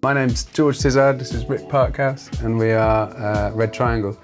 My name's George Tizzard, this is Rick Parkhouse, and we are Red Triangle,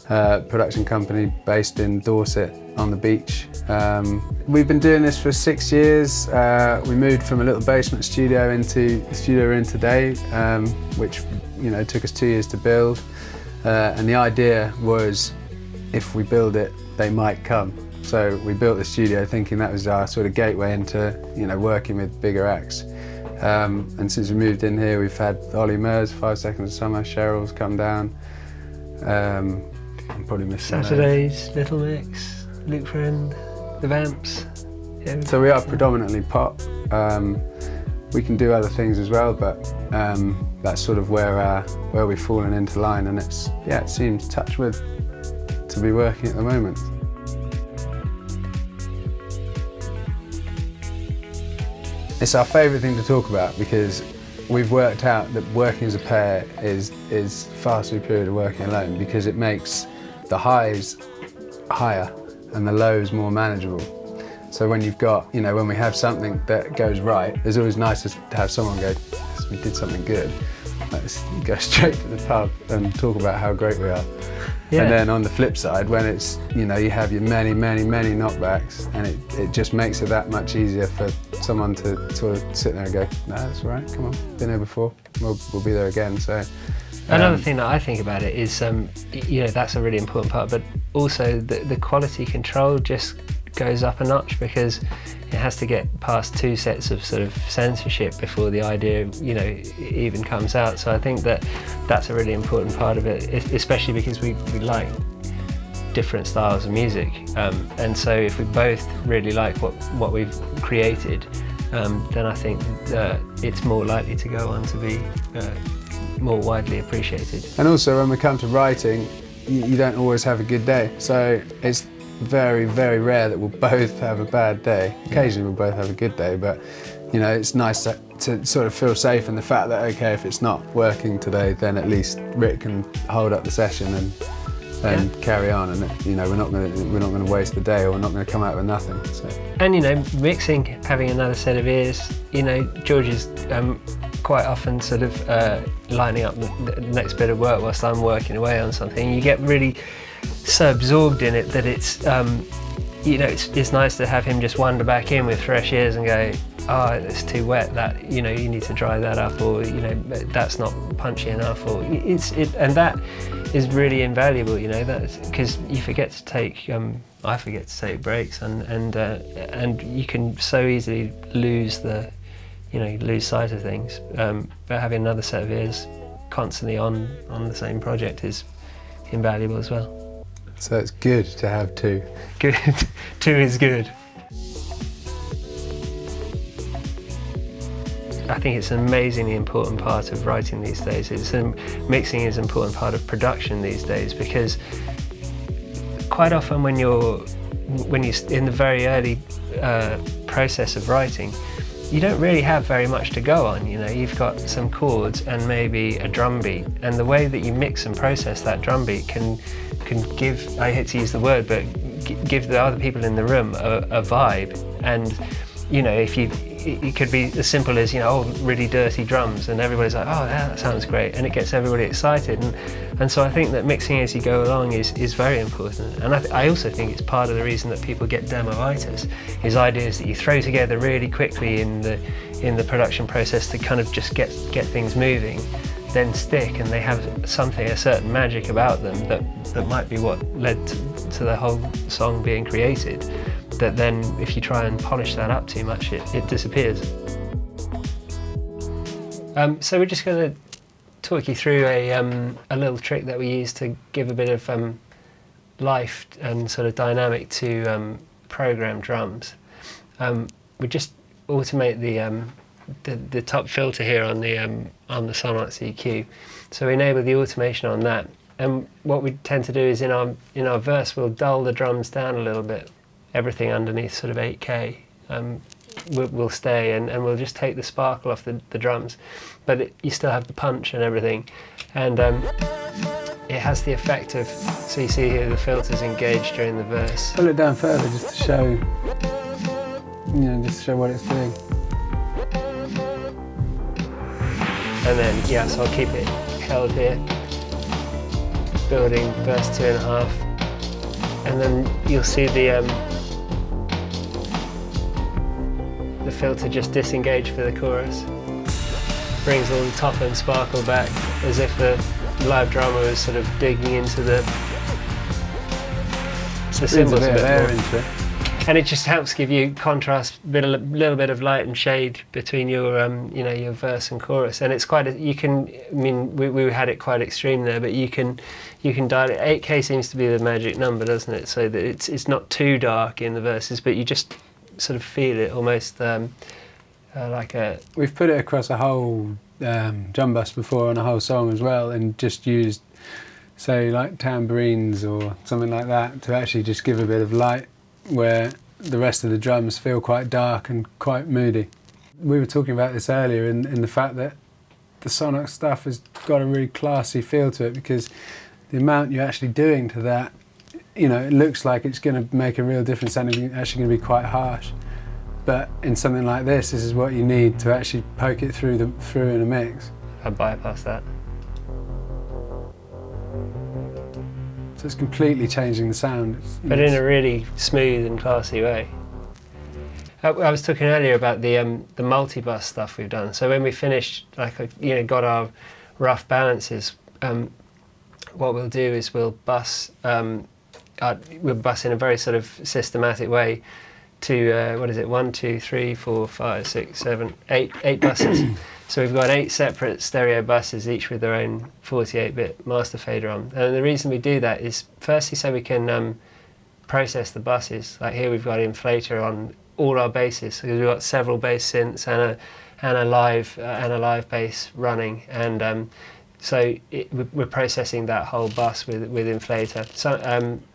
production company based in Dorset on the beach. We've been doing this for 6 years. We moved from a little basement studio into the studio we're in today, which took us 2 years to build. And the idea was, if we build it, they might come. So we built the studio thinking that was our sort of gateway into working with bigger acts. And since we moved in here, we've had Ollie Murs, 5 Seconds of Summer, Cheryl's come down. I'm probably missing Saturdays, Little Mix, Luke Friend, The Vamps. Yeah. So we are predominantly pop. We can do other things as well, but that's sort of where we've fallen into line, and it seems touch wood to be working at the moment. It's our favourite thing to talk about because we've worked out that working as a pair is far superior to working alone, because it makes the highs higher and the lows more manageable. So when you've got, when we have something that goes right, it's always nice to have someone go, yes, we did something good. Let's go straight to the pub and talk about how great we are. Yeah. And then on the flip side, when it's, you have your many knockbacks, and it just makes it that much easier for someone to sort of sit there and go, no, that's all right, come on, been there before, we'll be there again. So another thing that I think about it is, that's a really important part, but also the quality control just goes up a notch, because it has to get past 2 sets of sort of censorship before the idea, even comes out. So I think that's a really important part of it, especially because we like different styles of music. And so if we both really like what we've created, then I think it's more likely to go on to be more widely appreciated. And also when we come to writing, you don't always have a good day. So it's very, very rare that we'll both have a bad day. Occasionally we'll both have a good day, but it's nice to sort of feel safe in the fact that, okay, if it's not working today, then at least Rick can hold up the session and carry on, and we're not going to waste the day, or we're not going to come out with nothing. So. And mixing, having another set of ears. George is quite often sort of lining up the next bit of work whilst I'm working away on something. You get really so absorbed in it that it's nice to have him just wander back in with fresh ears and go, oh, it's too wet, that you need to dry that up, or that's not punchy enough, or and that is really invaluable. That's because you forget to take I forget to take breaks, and you can so easily lose lose sight of things. But having another set of ears constantly on the same project is invaluable as well. So it's good to have two. Good. 2 is good. I think it's an amazingly important part of writing these days. Mixing is an important part of production these days, because quite often when you're in the very early process of writing, you don't really have very much to go on. You've got some chords and maybe a drum beat, and the way that you mix and process that drum beat can give, I hate to use the word, but give the other people in the room a vibe. And it could be as simple as really dirty drums, and everybody's like, oh yeah, that sounds great, and it gets everybody excited. And so I think that mixing as you go along is very important. And I also think it's part of the reason that people get demo-writers, is ideas that you throw together really quickly in the production process to kind of just get things moving, then stick, and they have a certain magic about them that might be what led to the whole song being created, that then if you try and polish that up too much, it disappears. So we're just going to talk you through a little trick that we use to give a bit of life and sort of dynamic to programmed drums. We just automate the top filter here on the Sonorx EQ. So we enable the automation on that, and what we tend to do is in our verse we'll dull the drums down a little bit. Everything underneath sort of 8K will stay, and we'll just take the sparkle off the drums, but you still have the punch and everything, and it has the effect of, so you see here the filter's engaged during the verse. Pull it down further just to show, just to show what it's doing. And then, yeah, so I'll keep it held here, building verse 2.5, and then you'll see the filter just disengage for the chorus. Brings all the top end sparkle back, as if the live drummer was sort of digging into the cymbals a bit more. Into it. And it just helps give you contrast, little bit of light and shade between your, your verse and chorus. And it's quite we had it quite extreme there, but you can dial it. 8K seems to be the magic number, doesn't it? So that it's not too dark in the verses, but you just sort of feel it almost like a... We've put it across a whole drum bus before on a whole song as well, and just used, say, like tambourines or something like that to actually just give a bit of light where the rest of the drums feel quite dark and quite moody. We were talking about this earlier in the fact that the Sonox stuff has got a really classy feel to it, because the amount you're actually doing to that, it looks like it's going to make a real difference and it's actually going to be quite harsh. But in something like this is what you need to actually poke it through in a mix. I bypass that. So it's completely changing the sound. But in a really smooth and classy way. I was talking earlier about the multi-bus stuff we've done. So when we finished, got our rough balances, what we'll do is we'll bus in a very sort of systematic way to 1, 2, 3, 4, 5, 6, 7, 8 buses. So we've got 8 separate stereo buses, each with their own 48-bit master fader on. And the reason we do that is firstly so we can process the buses. Like here we've got an inflator on all our basses, because we've got several bass synths and a live bass running, and so we're processing that whole bus with inflator. So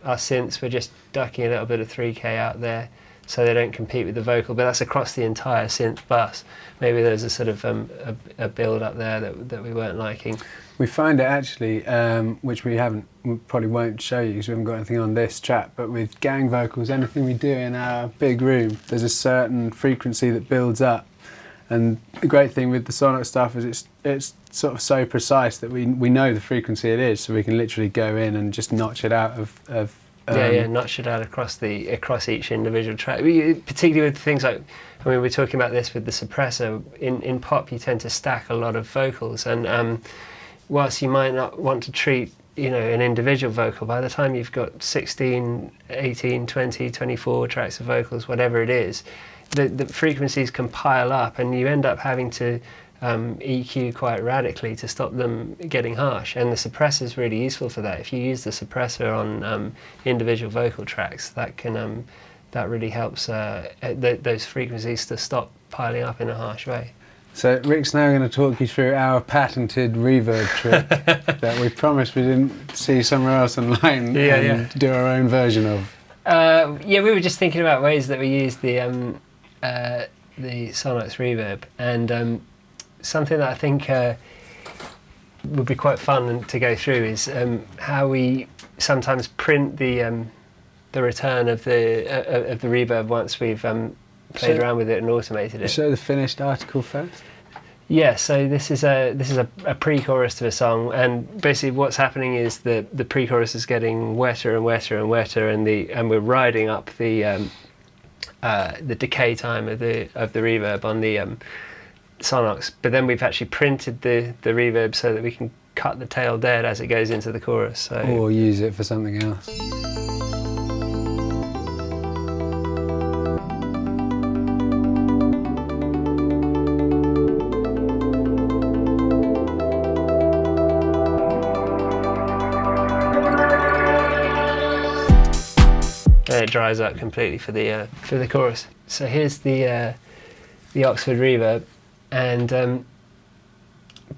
our synths, we're just ducking a little bit of 3K out there so they don't compete with the vocal, but that's across the entire synth bus. Maybe there's a sort of a build up there that we weren't liking. We find it actually, which we probably won't show you because we haven't got anything on this track, but with gang vocals, anything we do in our big room, there's a certain frequency that builds up. And the great thing with the Sonox stuff is it's sort of so precise that we know the frequency it is, so we can literally go in and just notch it out of notch it out across each individual track. Particularly with things like, we're talking about this with the suppressor. In pop, you tend to stack a lot of vocals, and whilst you might not want to treat an individual vocal, by the time you've got 16, 18, 20, 24 tracks of vocals, whatever it is, the frequencies can pile up, and you end up having to EQ quite radically to stop them getting harsh, and the suppressor is really useful for that. If you use the suppressor on individual vocal tracks, that really helps those frequencies to stop piling up in a harsh way. So Rick's now going to talk you through our patented reverb trick that we promised we didn't see somewhere else online and do our own version of. We were just thinking about ways that we use the Sonox reverb, and something that I think would be quite fun to go through is how we sometimes print the return of the reverb once we've played around with it and automated it. Show the finished article first. Yeah, so this is a pre-chorus to a song, and basically what's happening is the pre-chorus is getting wetter and wetter and wetter, and we're riding up the decay time of the reverb on the Sonox, but then we've actually printed the reverb so that we can cut the tail dead as it goes into the chorus. So. Or use it for something else. And it dries up completely for the chorus. So here's the Oxford reverb. And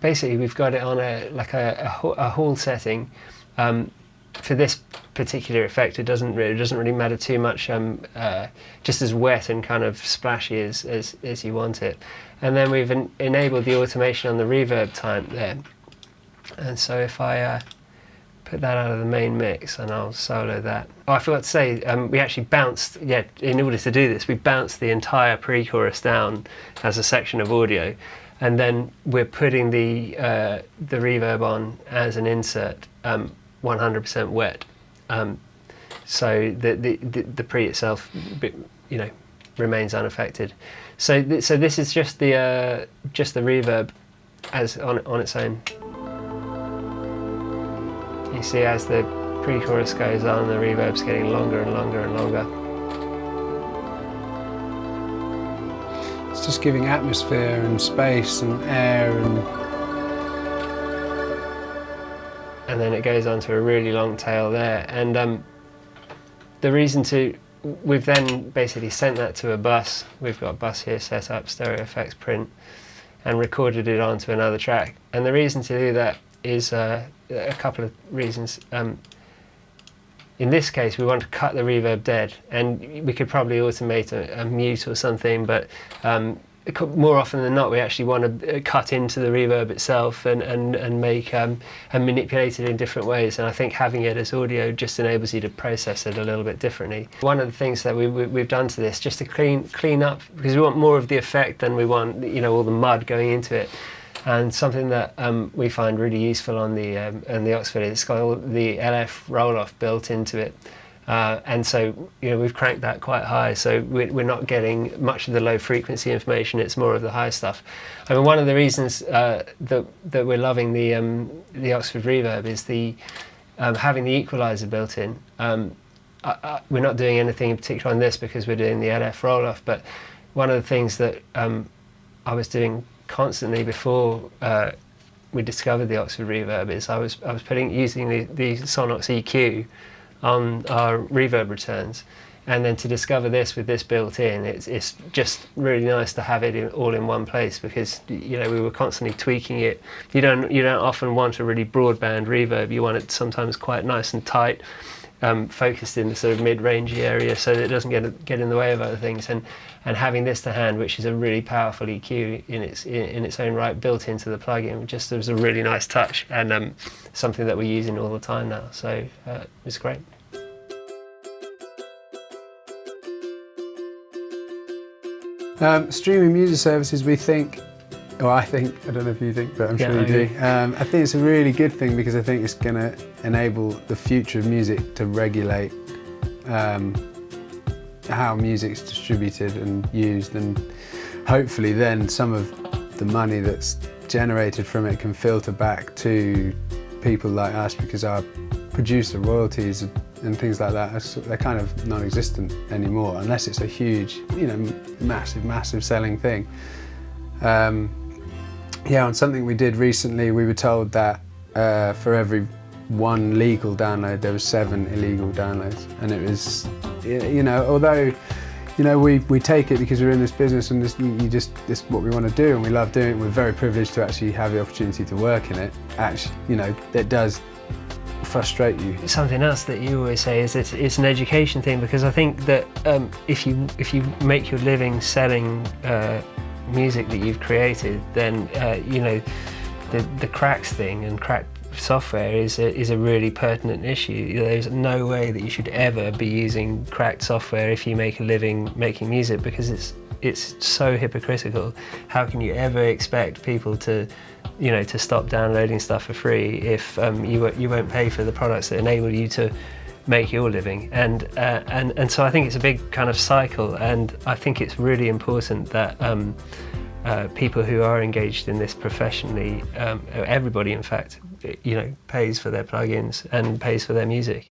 basically we've got it on a hall setting. For this particular effect, it doesn't really matter too much. Just as wet and kind of splashy as you want it. And then we've enabled the automation on the reverb time there. And so if I put that out of the main mix and I'll solo that. Oh, I forgot to say, we actually bounced, in order to do this, we bounced the entire pre-chorus down as a section of audio. and then we're putting the reverb on as an insert, 100% wet. So the pre itself, you know, remains unaffected. So this is just the reverb as on its own. You see, as the pre-chorus goes on, the reverb's getting longer and longer and longer. It's just giving atmosphere and space and air and then it goes on to a really long tail there. And the reason we've then basically sent that to a bus. We've got a bus here set up, stereo effects print, and recorded it onto another track. And the reason to do that is a couple of reasons. In this case, we want to cut the reverb dead, and we could probably automate a mute or something, but more often than not, we actually want to cut into the reverb itself and make and manipulate it in different ways. And I think having it as audio just enables you to process it a little bit differently. One of the things that we've done to this, just to clean up, because we want more of the effect than we want, you know, all the mud going into it. And something that we find really useful on the Oxford, it's got all the LF roll-off built into it. And so, you know, we've cranked that quite high, so we're not getting much of the low frequency information, it's more of the high stuff. I mean, one of the reasons that we're loving the Oxford Reverb is having the equalizer built in. We're not doing anything in particular on this because we're doing the LF roll-off, but one of the things that I was doing constantly before we discovered the Oxford Reverb is I was using the Sonox EQ on our reverb returns, and then to discover this with this built in, it's just really nice to have it all in one place, because, you know, we were constantly tweaking it. You don't often want a really broadband reverb. You want it sometimes quite nice and tight, focused in the sort of mid-rangey area so that it doesn't get in the way of other things. And having this to hand, which is a really powerful EQ in its own right, built into the plugin, just was a really nice touch, and something that we're using all the time now. So it's great. Streaming music services, we think, or I think, I don't know if you think, but I'm sure you do. I think it's a really good thing, because I think it's going to enable the future of music to regulate how music's distributed and used, and hopefully then some of the money that's generated from it can filter back to people like us, because our producer royalties and things like that, they're kind of non-existent anymore, unless it's a huge, you know, massive selling thing. Yeah, on something we did recently, we were told that for every one legal download, there was 7 illegal downloads, and it was, you know, although, you know, we take it because we're in this business and this is what we want to do and we love doing it. We're very privileged to actually have the opportunity to work in it. Actually, you know, it does frustrate you. Something else that you always say is it's an education thing, because I think that if you make your living selling music that you've created, then you know, the cracks thing and cracked software is a really pertinent issue. There's no way that you should ever be using cracked software if you make a living making music, because it's so hypocritical. How can you ever expect people to, you know, to stop downloading stuff for free if you won't pay for the products that enable you to make your living? And so I think it's a big kind of cycle, and I think it's really important that people who are engaged in this professionally, everybody in fact, you know, pays for their plugins and pays for their music.